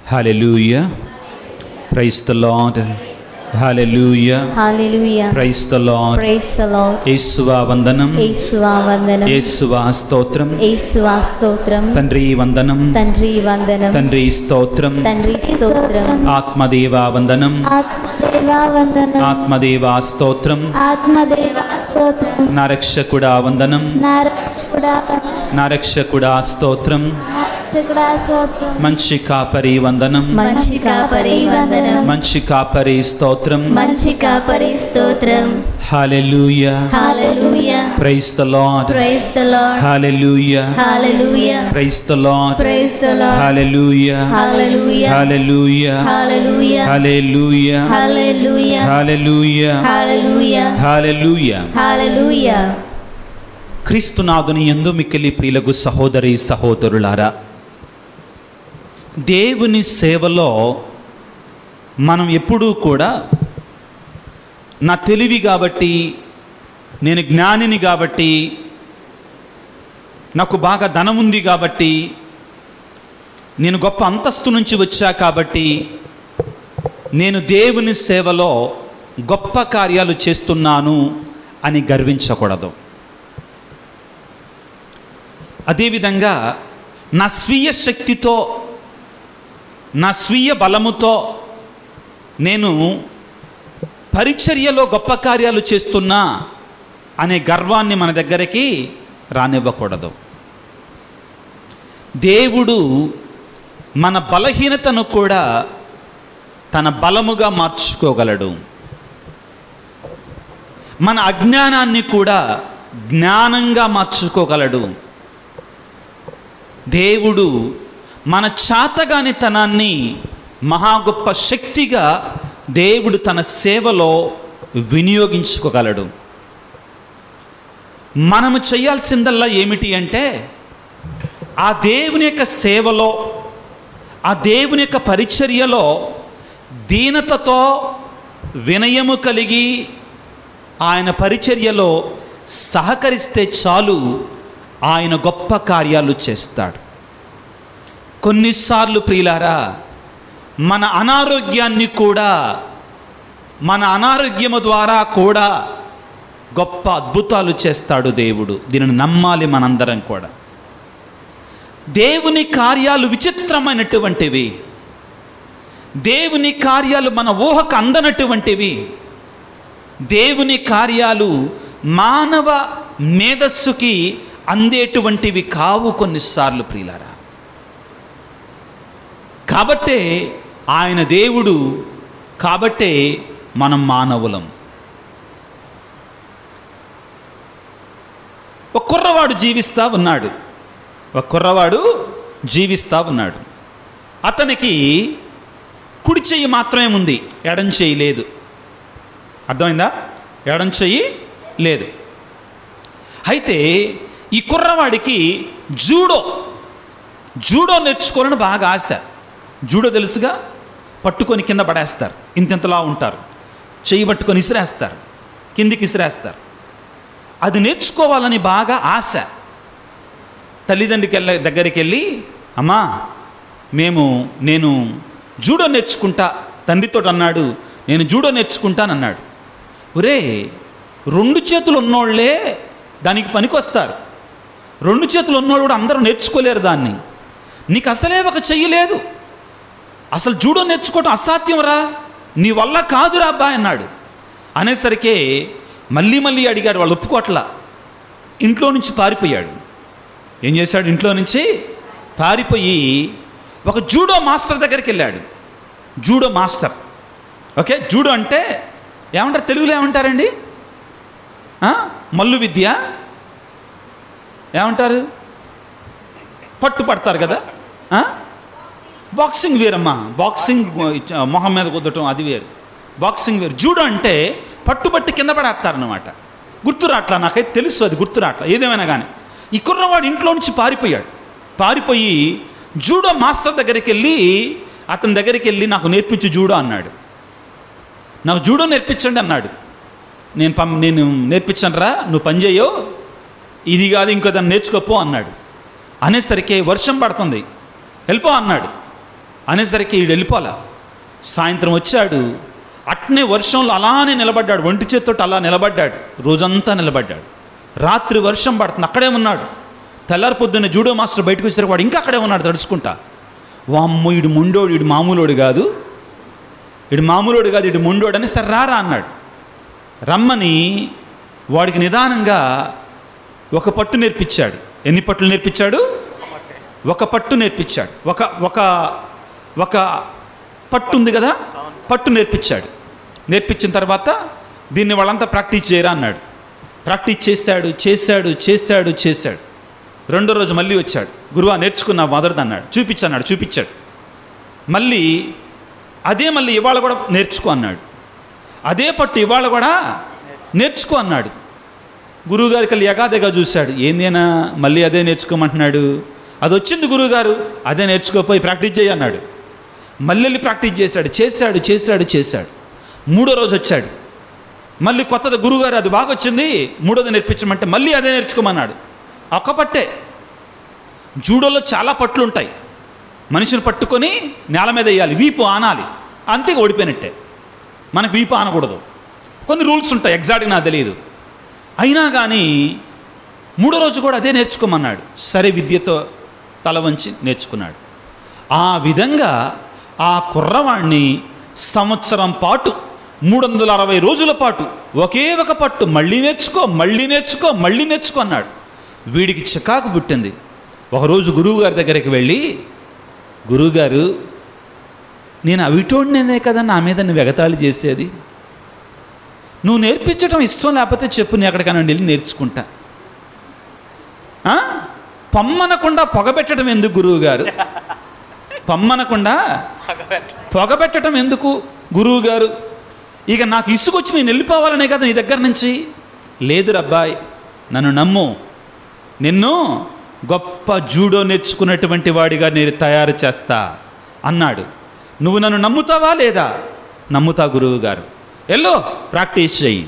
Hallelujah. Praise the lord. Hallelujah. Hallelujah. Praise the lord. Praise the lord. యేసువా వందనం. యేసువా వందనం. యేసువా స్తోత్రం. యేసువా స్తోత్రం. తండ్రి వందనం. తండ్రి వందనం. తండ్రి స్తోత్రం. తండ్రి స్తోత్రం. ఆత్మదేవా వందనం. ఆత్మదేవా వందనం. ఆత్మదేవా స్తోత్రం. ఆత్మదేవా స్తోత్రం. నా రక్షకుడా వందనం. నా రక్షకుడా వందనం. నా రక్షకుడా స్తోత్రం. రక్షకుడా స్తోత్రం. మంచి కాపరి వందనం. మంచి కాపరి వందనం. మంచి కాపరి స్తోత్రం. మంచి కాపరి స్తోత్రం. Hallelujah. Hallelujah. Praise the lord. Praise the lord. Hallelujah. Hallelujah. Praise the lord. Praise the lord. Hallelujah. Hallelujah. Hallelujah. Hallelujah. Hallelujah. Hallelujah. Hallelujah. Hallelujah. Hallelujah. Hallelujah. క్రీస్తునాథుని యందు మిక్కిలి ప్రియులకు సహోదరి సహోదరులారా, దేవుని సేవలో మనం ఎప్పుడూ కూడా నా తెలివి కాబట్టి, నేను జ్ఞానిని కాబట్టి, నాకు బాగా ధనం ఉంది కాబట్టి, నేను గొప్ప అంతస్తు నుంచి వచ్చా కాబట్టి నేను దేవుని సేవలో గొప్ప కార్యాలు చేస్తున్నాను అని గర్వించకూడదు. అదేవిధంగా నా స్వీయ శక్తితో, నా స్వీయ బలముతో నేను పరిచర్యలో గొప్ప కార్యాలు చేస్తున్నా అనే గర్వాన్ని మన దగ్గరికి రానివ్వకూడదు. దేవుడు మన బలహీనతను కూడా తన బలముగా మార్చుకోగలడు. మన అజ్ఞానాన్ని కూడా జ్ఞానంగా మార్చుకోగలడు. దేవుడు మన చాతగానితనాన్ని మహా గొప్ప శక్తిగా దేవుడు తన సేవలో వినియోగించుకోగలడు. మనము చేయాల్సిందల్లా ఏమిటి అంటే, ఆ దేవుని యొక్క సేవలో, ఆ దేవుని యొక్క పరిచర్యలో దీనతతో వినయము కలిగి ఆయన పరిచర్యలో సహకరిస్తే చాలు, ఆయన గొప్ప కార్యాలు చేస్తాడు. కొన్నిసార్లు ప్రియులారా, మన అనారోగ్యాన్ని కూడా, మన అనారోగ్యము ద్వారా కూడా గొప్ప అద్భుతాలు చేస్తాడు దేవుడు. దీనిని నమ్మాలి మనందరం కూడా. దేవుని కార్యాలు విచిత్రమైనటువంటివి. దేవుని కార్యాలు మన ఊహకు అందనటువంటివి. దేవుని కార్యాలు మానవ మేధస్సుకి అందేటువంటివి కావు కొన్నిసార్లు ప్రియులారా. కాబట్టే ఆయన దేవుడు, కాబట్టే మనం మానవులం. ఒక కుర్రవాడు జీవిస్తూ ఉన్నాడు. అతనికి కుడి చెయ్యి మాత్రమే ఉంది, ఎడం చెయ్యి లేదు. అర్థమైందా? ఎడం చెయ్యి లేదు. అయితే ఈ కుర్రవాడికి జూడో నేర్చుకోవాలని బాగా ఆశ. జూడో తెలుసుగా, పట్టుకొని కింద పడేస్తారు, ఇంతలా ఉంటారు, చెయ్యి పట్టుకొని ఇసిరేస్తారు, కిందికి ఇసిరేస్తారు. అది నేర్చుకోవాలని బాగా ఆశ. తల్లిదండ్రుల దగ్గరికి వెళ్ళి, అమ్మా నేను జూడో నేర్చుకుంటా, తండ్రితో అన్నాడు, నేను జూడో నేర్చుకుంటానన్నాడు. ఒరే, 2 చేతులు ఉన్నోళ్లే దానికి పనికొస్తారు. 2 చేతులు ఉన్నోళ్ళు కూడా అందరూ నేర్చుకోలేరు దాన్ని. నీకు అసలే ఒక చెయ్యి లేదు, అసలు జూడో నేర్చుకోవటం అసాధ్యం రా, నీ వల్ల కాదురా అబ్బాయి అన్నాడు. అనేసరికి మళ్ళీ అడిగాడు, వాళ్ళు ఒప్పుకోట్లా. ఇంట్లో నుంచి పారిపోయాడు. ఏం చేశాడు? ఇంట్లో నుంచి పారిపోయి ఒక జూడో మాస్టర్ దగ్గరికి వెళ్ళాడు. Judo master. ఓకే, జూడో అంటే ఏమంటారు తెలుగులో? ఏమంటారండి? మల్లు విద్య ఏమంటారు? పట్టుపడతారు కదా. బాక్సింగ్ వేరమ్మా, బాక్సింగ్ మొహం మీద కుదటం అది వేరు, బాక్సింగ్ వేరు. జూడో అంటే పట్టుబట్టి కింద పడేస్తారన్నమాట. గుర్తురాట్లా, నాకైతే తెలుసు అది గుర్తురాట్లా. ఏదేమైనా కానీ ఈ కుర్రవాడు ఇంట్లో నుంచి పారిపోయి జూడో మాస్టర్ దగ్గరికి వెళ్ళి, అతని దగ్గరికి వెళ్ళి నాకు నేర్పించు జూడో అన్నాడు. నాకు జూడో నేర్పించండి అన్నాడు. నేను నేర్పించను రా, నువ్వు పని చేయో, ఇది కాదు ఇంకో దాన్ని నేర్చుకోపో అన్నాడు. అనేసరికి వర్షం పడుతుంది, వెళ్ళిపో అన్నాడు. అనేసరికి వీడు వెళ్ళిపోలా. సాయంత్రం వచ్చాడు, అట్నే వర్షంలో అలానే నిలబడ్డాడు, ఒంటి చేత్తోటి అలా నిలబడ్డాడు, రోజంతా నిలబడ్డాడు. రాత్రి వర్షం పడుతుంది, అక్కడే ఉన్నాడు. తెల్లారి పొద్దున్న జూడో మాస్టర్ బయటకు వచ్చేసరికి వాడు ఇంకా అక్కడే ఉన్నాడు తడుచుకుంటా. వామ్మో వీడు మొండోడు, వీడు మామూలోడు కాదు, వీడు మొండోడు అని సరే రారా అన్నాడు. రమ్మని వాడికి నిదానంగా ఒక పట్టు నేర్పించాడు. ఎన్ని పట్టులు నేర్పించాడు? ఒక పట్టు నేర్పించాడు. ఒక ఒక ఒక పట్టు ఉంది కదా, పట్టు నేర్పించాడు. నేర్పించిన తర్వాత దీన్ని వాళ్ళంతా ప్రాక్టీస్ చేయరా అన్నాడు. ప్రాక్టీస్ చేశాడు. రెండో రోజు మళ్ళీ వచ్చాడు. గురువా నేర్చుకున్నా మొదటిది అన్నాడు. చూపించాడు. మళ్ళీ ఇవాళ కూడా నేర్చుకో అన్నాడు. అదే పట్టు ఇవాళ కూడా నేర్చుకో అన్నాడు. గురువుగారికి వెళ్ళి ఎగాదిగా చూశాడు. ఏందేనా మళ్ళీ అదే నేర్చుకోమంటున్నాడు? అది వచ్చింది గురువుగారు, అదే నేర్చుకోపోయి ప్రాక్టీస్ చేయి అన్నాడు. మళ్ళీ వెళ్ళి ప్రాక్టీస్ చేశాడు. మూడో రోజు వచ్చాడు. మళ్ళీ కొత్తది గురువుగారు అది బాగా వచ్చింది, మూడోది నేర్పించమంటే మళ్ళీ అదే నేర్చుకోమన్నాడు. ఒక్క పట్టే. జూడోలో చాలా పట్లు ఉంటాయి. మనిషిని పట్టుకొని నేల మీద వేయాలి, వీపు ఆనాలి, అంతే ఓడిపోయినట్టే. మనకు వీపు ఆనకూడదు, కొన్ని రూల్స్ ఉంటాయి, ఎగ్జాక్ట్గా నాకు తెలియదు. అయినా కానీ మూడో రోజు కూడా అదే నేర్చుకోమన్నాడు. సరే విద్యతో తల వంచి నేర్చుకున్నాడు. ఆ విధంగా ఆ కుర్రవాణ్ణి సంవత్సరం పాటు 360 రోజుల పాటు ఒకే ఒక పట్టు మళ్ళీ నేర్చుకో అన్నాడు. వీడికి చికాకు పుట్టింది. ఒకరోజు గురువుగారి దగ్గరికి వెళ్ళి, గురువుగారు నేను అవిటోడినే కదా నా మీద నువ్వు ఎగతాళి చేసేది, నువ్వు నేర్పించడం ఇష్టం లేకపోతే చెప్పు, నేను ఎక్కడికైనా వెళ్ళి నేర్చుకుంటా. పొమ్మనకుండా పొగబెట్టడం ఎందుకు గురువుగారు? పొగబెట్టడం ఎందుకు గురువుగారు? ఇక నాకు ఇసుకొచ్చి నేను వెళ్ళిపోవాలనే కదా నీ దగ్గర నుంచి. లేదు రబ్బాయ్, నన్ను నమ్ము, నిన్ను గొప్ప జూడో నేర్చుకున్నటువంటి వాడిగా నేను తయారు చేస్తా అన్నాడు. నువ్వు నన్ను నమ్ముతావా లేదా? నమ్ముతా గురువుగారు. ఎల్లో ప్రాక్టీస్ చెయ్యి.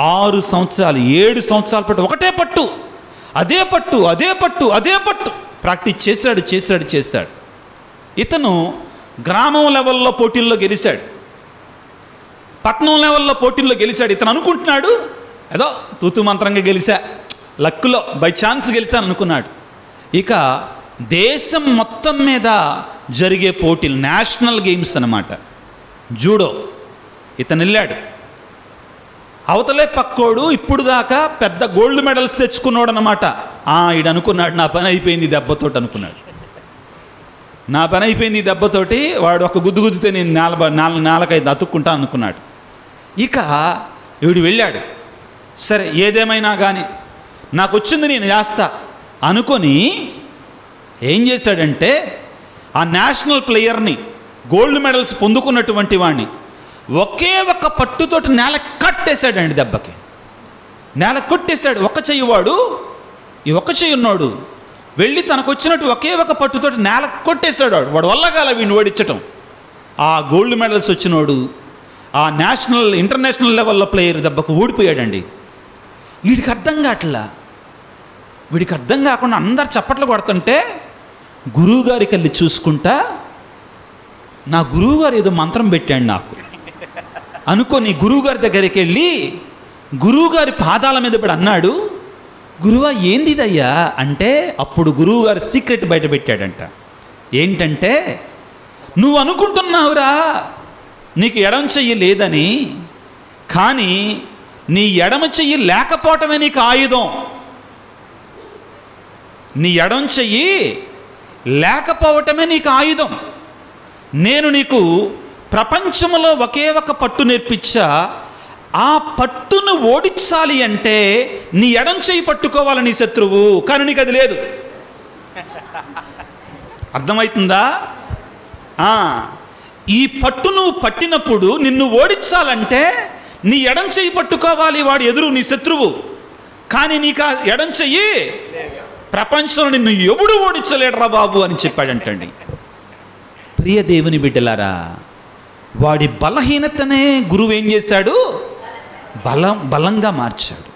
6 సంవత్సరాలు 7 సంవత్సరాల పాటు ఒకటే పట్టు, అదే పట్టు ప్రాక్టీస్ చేశాడు. ఇతను గ్రామం లెవెల్లో పోటీల్లో గెలిచాడు, పట్నం లెవెల్లో పోటీల్లో గెలిచాడు. ఇతను అనుకుంటున్నాడు ఏదో తూతు మంత్రంగా గెలిచా, లక్కులో బై ఛాన్స్ గెలిచాను అనుకున్నాడు. ఇక దేశం మొత్తం మీద జరిగే పోటీలు, నేషనల్ గేమ్స్ అన్నమాట జూడో. ఇతను వెళ్ళాడు. అవతలే పక్కోడు ఇప్పుడు దాకా పెద్ద గోల్డ్ మెడల్స్ తెచ్చుకున్నాడు అన్నమాట. ఈడు అనుకున్నాడు నా పని అయిపోయింది దెబ్బతోటి అనుకున్నాడు. నా పని అయిపోయింది ఈ దెబ్బతోటి, వాడు ఒక గుద్దుతే నేను నాలుగైదు అతుక్కుంటా అనుకున్నాడు. ఇక వీడు వెళ్ళాడు. సరే ఏదేమైనా కానీ నాకు వచ్చింది నేను చేస్తా అనుకొని ఏం చేశాడంటే, ఆ నేషనల్ ప్లేయర్ని, గోల్డ్ మెడల్స్ పొందుకున్నటువంటి వాడిని ఒకే ఒక పట్టుతోటి నేల కట్టేశాడండి. దెబ్బకి నేల కొట్టేశాడు. ఒక చెయ్యి వాడు, ఈ ఒక చెయ్యి ఉన్నాడు వెళ్ళి తనకు వచ్చినట్టు ఒకే ఒక పట్టుతోటి నేల కొట్టేశాడు. వాడు వల్లగాల వీడిని ఓడించటం. ఆ గోల్డ్ మెడల్స్ వచ్చినోడు ఆ నేషనల్ ఇంటర్నేషనల్ లెవెల్లో ప్లేయర్ దెబ్బకు ఓడిపోయాడండి. వీడికి అర్థం కాకుండా అందరు చప్పట్లు కొడుతుంటే గురువుగారికి వెళ్ళి చూసుకుంటా, నా గురువుగారు ఏదో మంత్రం పెట్టాడు నాకు అనుకొని గురువుగారి దగ్గరికి వెళ్ళి గురువుగారి పాదాల మీద పడి అన్నాడు, గురువా ఏందిదయ్యా అంటే, అప్పుడు గురువుగారు సీక్రెట్ బయట పెట్టాడంట. ఏంటంటే, నువ్వు అనుకుంటున్నావురా నీకు ఎడమ చెయ్యి లేదని, కానీ నీ ఎడమ చెయ్యి లేకపోవటమే నీకు ఆయుధం. నీ ఎడమ చెయ్యి లేకపోవటమే నీకు ఆయుధం. నేను నీకు ప్రపంచంలో ఒకే ఒక పట్టు నేర్పించా, ఆ పట్టును ఓడించాలి అంటే నీ ఎడం చెయ్యి పట్టుకోవాలి నీ శత్రువు, కానీ నీకు అది లేదు. అర్థమవుతుందా? ఈ పట్టు నువ్వు పట్టినప్పుడు నిన్ను ఓడించాలంటే నీ ఎడం చెయ్యి పట్టుకోవాలి, వాడు ఎదురు నీ శత్రువు, కానీ నీకు ఆ ఎడం చెయ్యి ప్రపంచంలో నిన్ను ఎవడు ఓడించలేడరా బాబు అని చెప్పాడంటండి. ప్రియ దేవుని బిడ్డలారా, వాడి బలహీనతనే గురువు ఏం చేశాడు? బలంగా మార్చాడు.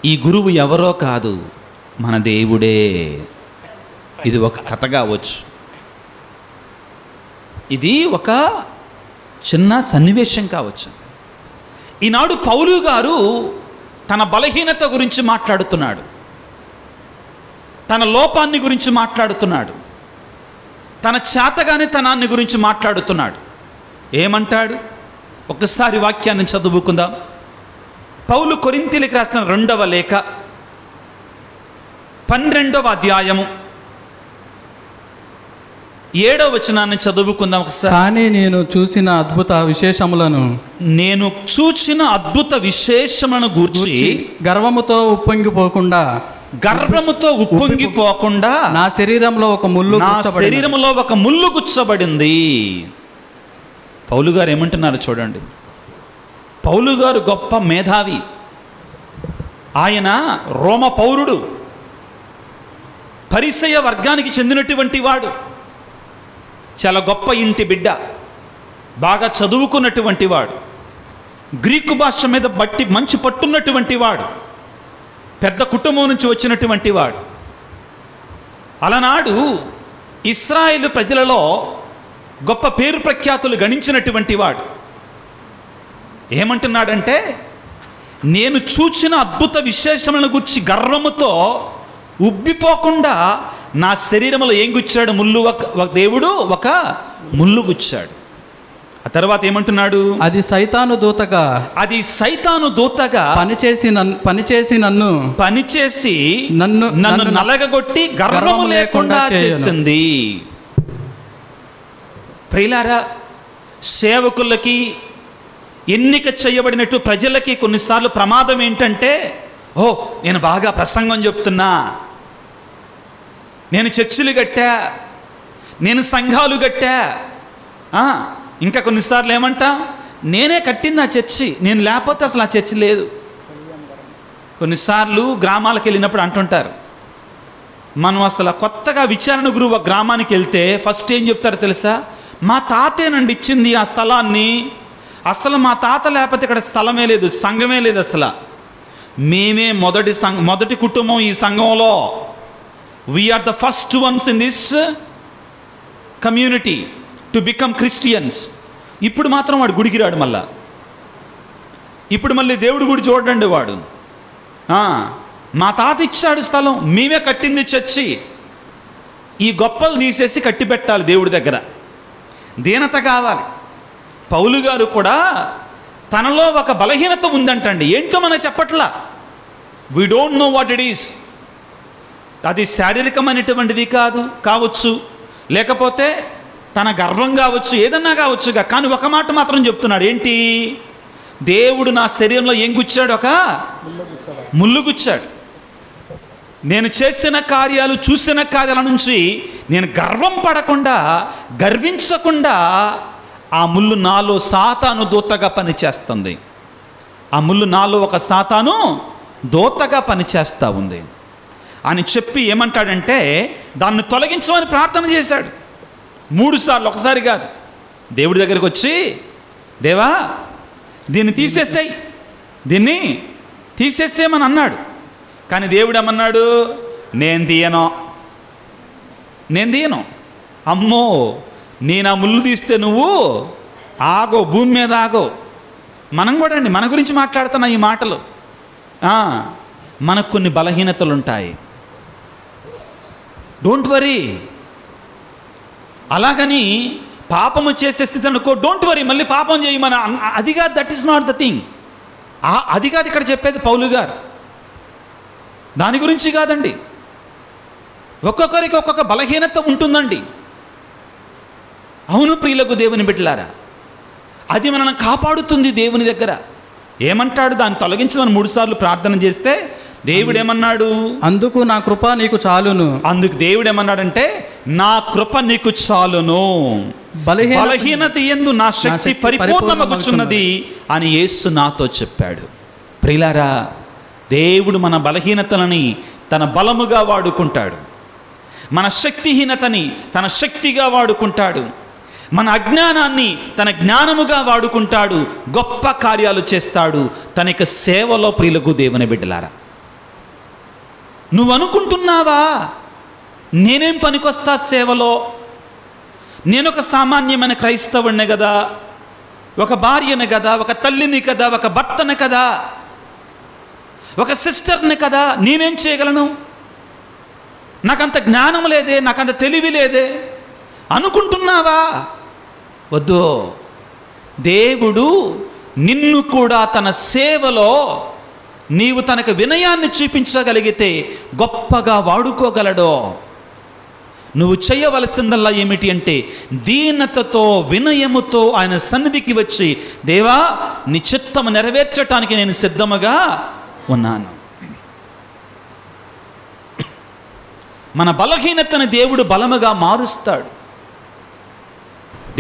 ఈ గురువు ఎవరో కాదు, మన దేవుడే. ఇది ఒక కథ కావచ్చు, ఇది ఒక చిన్న సన్నివేశం కావచ్చు. ఈనాడు పౌలు గారు తన బలహీనత గురించి మాట్లాడుతున్నాడు, తన లోపాన్ని గురించి మాట్లాడుతున్నాడు, తన చేతగానితనాన్ని గురించి మాట్లాడుతున్నాడు. ఏమంటాడు? ఒకసారి వాక్యాన్ని చదువుకుందాం. పౌలు కొరింథీయులకు రాసిన 2వ లేఖ 12వ అధ్యాయము 7వ వచనాన్ని చదువుకుందాం ఒకసారి. కానీ నేను చూసిన అద్భుత విశేషములను గూర్చి గర్వముతో ఉప్పొంగిపోకుండా నా శరీరంలో ఒక ముల్లు గుచ్చబడింది. పౌలు గారు ఏమంటున్నారు చూడండి. పౌలు గారు గొప్ప మేధావి, ఆయన రోమ పౌరుడు, పరిసయ్య వర్గానికి చెందినటువంటి వాడు, చాలా గొప్ప ఇంటి బిడ్డ, బాగా చదువుకున్నటువంటి వాడు, గ్రీకు భాష మీద మంచి పట్టున్నటువంటి వాడు, పెద్ద కుటుంబం నుంచి వచ్చినటువంటి వాడు. అలనాడు ఇశ్రాయేలు ప్రజలలో గొప్ప పేరు ప్రఖ్యాతులు గణించినటువంటి వాడు. ఏమంటున్నాడంటే, నేను చూచిన అద్భుత విశేషములను గురించి గర్వముతో ఉబ్బిపోకుండా నా శరీరంలో ఏం గుచ్చాడు? దేవుడు ఒక ముల్లు గుచ్చాడు. ఆ తర్వాత ఏమంటున్నాడు? అది సైతాను దూతగా పనిచేసి నన్ను నలగగొట్టి గర్వము లేకుండా చేసింది. ప్రియులారా, సేవకులకి, ఎన్నిక చేయబడినట్టు ప్రజలకి కొన్నిసార్లు ప్రమాదం ఏంటంటే, నేను బాగా ప్రసంగం చెప్తున్నా, నేను చర్చిలు కట్టా, నేను సంఘాలు కట్టా. ఇంకా కొన్నిసార్లు ఏమంటా, నేనే కట్టింది ఆ చర్చి, నేను లేకపోతే అసలు ఆ చర్చి లేదు. కొన్నిసార్లు గ్రామాలకు వెళ్ళినప్పుడు అంటుంటారు, మనం అసలు కొత్తగా విచారణ గురువు గ్రామానికి వెళ్తే ఫస్ట్ ఏం చెప్తారో తెలుసా? మా తాతేనండి ఇచ్చింది ఆ స్థలాన్ని, అసలు మా తాత లేకపోతే ఇక్కడ స్థలమే లేదు, సంఘమే లేదు, అసలు మేమే మొదటి కుటుంబం ఈ సంఘంలో. We're the first ones in this community to become Christians. ఇప్పుడు మాత్రం వాడు గుడికి రాడు, ఇప్పుడు మళ్ళీ దేవుడి గుడి చూడండి వాడు. మా తాత ఇచ్చాడు స్థలం, మేమే కట్టింది చర్చి. ఈ గొప్పలు తీసేసి కట్టి పెట్టాలి దేవుడి దగ్గర. దీనత కావాలి. పౌలు గారు కూడా తనలో ఒక బలహీనత ఉందంటండి. ఏంటో మనకు చెప్పట్లా. We don't know what it is. అది శారీరకమైనటువంటిది కావచ్చు, లేకపోతే తన గర్వం కావచ్చు, ఏదన్నా కావచ్చుగా. కానీ ఒక మాట మాత్రం చెప్తున్నాడు. ఏంటి? దేవుడు నా శరీరంలో ఏం గుచ్చాడు? ఒక ముల్లు గుచ్చాడు. నేను చేసిన కార్యాలు, చూసిన కార్యాల నుంచి నేను గర్వం పడకుండా, గర్వించకుండా ఆ ముళ్ళు నాలో సాతాను దూతగా పనిచేస్తుంది. ఆ ముళ్ళు నాలో ఒక సాతాను దూతగా పనిచేస్తూ ఉంది అని చెప్పి ఏమంటాడంటే, దాన్ని తొలగించమని ప్రార్థన చేశాడు 3 సార్లు, ఒకసారి కాదు. దేవుడి దగ్గరికి వచ్చి, దేవా దీన్ని తీసేసేయమని అన్నాడు. కానీ దేవుడు ఏమన్నాడు? నేను తీయను. అమ్మో, నేను ఆ ముళ్ళు తీస్తే నువ్వు ఆగో, భూమి మీద ఆగో. మనం కూడా అండి, మన గురించి మాట్లాడుతున్నా ఈ మాటలు. మనకు కొన్ని బలహీనతలు ఉంటాయి. Don't worry. అలాగని పాపము చేసే స్థితి అనుకో, డోంట్ వరీ, మళ్ళీ పాపం చేయమని. అదిగా, that is not the thing. అది కాదు ఇక్కడ చెప్పేది పౌలు గారు. దాని గురించి కాదండి. ఒక్కొక్కరికి ఒక్కొక్క బలహీనత ఉంటుందండి. అవును ప్రియులకు దేవుని బిడ్డలారా, అది మనల్ని కాపాడుతుంది దేవుని దగ్గర. ఏమంటాడు? దాన్ని తొలగించమని 3 సార్లు ప్రార్థన చేస్తే దేవుడు ఏమన్నాడు? అందుకు నా కృప నీకు చాలును. అందుకు దేవుడు ఏమన్నాడంటే, నా కృప నీకు చాలును, బలహీనత యందు నా శక్తి పరిపూర్ణమగుచున్నది అని యేసు నాతో చెప్పాడు. ప్రియులారా, దేవుడు మన బలహీనతలని తన బలముగా వాడుకుంటాడు, మన శక్తిహీనతని తన శక్తిగా వాడుకుంటాడు, మన అజ్ఞానాన్ని తన జ్ఞానముగా వాడుకుంటాడు, గొప్ప కార్యాలు చేస్తాడు తన యొక్క సేవలో. ప్రియులకు దేవుని బిడ్డలారా, నువ్వు అనుకుంటున్నావా నేనేం పనికొస్తా సేవలో, నేను ఒక సామాన్యమైన క్రైస్తవుడిని కదా, ఒక భార్యని కదా, ఒక తల్లిని కదా, ఒక భర్తని కదా, ఒక సిస్టర్ని కదా, నేనేం చేయగలను? నాకంత జ్ఞానం లేదే, నాకంత తెలివి లేదే అనుకుంటున్నావా? వద్దు. దేవుడు నిన్ను కూడా తన సేవలో నీవు తనకు వినయాన్ని చూపించగలిగితే గొప్పగా వాడుకోగలడు. నువ్వు చేయవలసిందల్లా ఏమిటి అంటే దీనతతో వినయముతో ఆయన సన్నిధికి వచ్చి, దేవా నీ చిత్తము నెరవేర్చటానికి నేను సిద్ధముగా ఉన్నాను. మన బలహీనతను దేవుడు బలముగా మారుస్తాడు.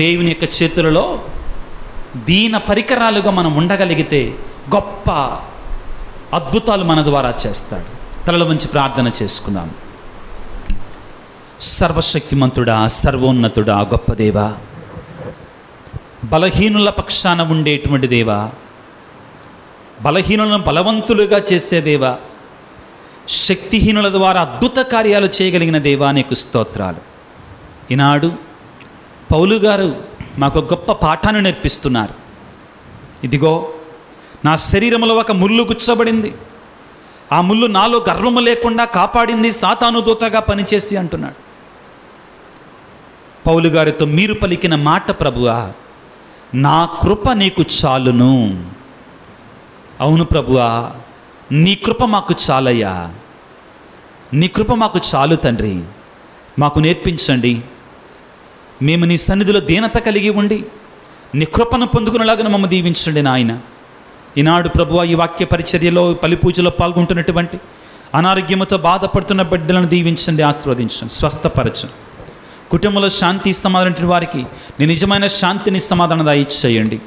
దేవుని యొక్క చేతులలో దీన పరికరాలుగా మనం ఉండగలిగితే గొప్ప అద్భుతాలు మన ద్వారా చేస్తాడు. తలలో వంచి ప్రార్థన చేసుకుందాం. సర్వశక్తిమంతుడా, సర్వోన్నతుడా, గొప్ప దేవా, బలహీనుల పక్షాన ఉండేటువంటి దేవా, బలహీనులను బలవంతులుగా చేసే దేవా, శక్తిహీనుల ద్వారా అద్భుత కార్యాలు చేయగలిగిన దేవా నీకు స్తోత్రాలు. ఈనాడు పౌలు గారు మాకు గొప్ప పాఠాన్ని నేర్పిస్తున్నారు. ఇదిగో నా శరీరంలో ఒక ముళ్ళు గుచ్చబడింది, ఆ ముళ్ళు నాలో గర్వము లేకుండా కాపాడింది సాతాను దూతగా పనిచేసి అంటున్నాడు. పౌలు గారితో మీరు పలికిన మాట, ప్రభువా నా కృప నీకు చాలును. అవును ప్రభువా, నీ కృప మాకు చాలయ్యా, నీ కృప మాకు చాలు తండ్రి. మాకు నేర్పించండి, మేము నీ సన్నిధిలో దీనత కలిగి ఉండి నీ కృపను పొందుకునేలాగా మమ్మల్ని దీవించండి నాయన. ఈనాడు ప్రభువా ఈ వాక్య పరిచర్యలో పలి పూజలో పాల్గొంటున్నటువంటి అనారోగ్యంతో బాధపడుతున్న బిడ్డలను దీవించండి, ఆశీర్వదించండి, స్వస్థపరచండి. కుటుంబంలో శాంతి సమాధానం వారికి నీ నిజమైన శాంతిని సమాధానం దయచేయండి.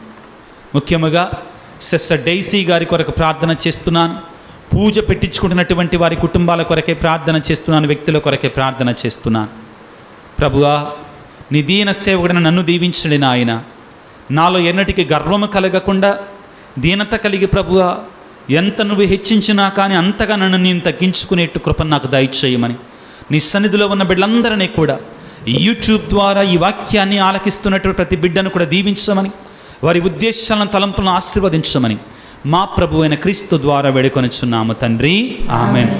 ముఖ్యముగా సిస్టర్ డైసీ గారి కొరకు ప్రార్థన చేస్తున్నాను. పూజ పెట్టించుకుంటున్నటువంటి వారి కుటుంబాల కొరకే ప్రార్థన చేస్తున్నాను, వ్యక్తుల కొరకే ప్రార్థన చేస్తున్నాను. ప్రభువా నీ దీన సేవకుడిని నన్ను దీవించండి నాయన. నాలో ఎన్నటికీ గర్వము కలగకుండా దీనత కలిగి ప్రభువా ఎంత నువ్వు హెచ్చించినా కానీ అంతగా నన్ను నేను తగ్గించుకునేట్టు కృపను నాకు దయచేయమని నీ సన్నిధిలో ఉన్న బిడ్డలందరినీ కూడా యూట్యూబ్ ద్వారా ఈ వాక్యాన్ని ఆలకిస్తున్నటువంటి ప్రతి బిడ్డను కూడా దీవించమని, వారి ఉద్దేశాలను తలంపులను ఆశీర్వదించమని మా ప్రభు అయిన క్రీస్తు ద్వారా వేడుకొనుచున్నాము తండ్రి. ఆమేన్.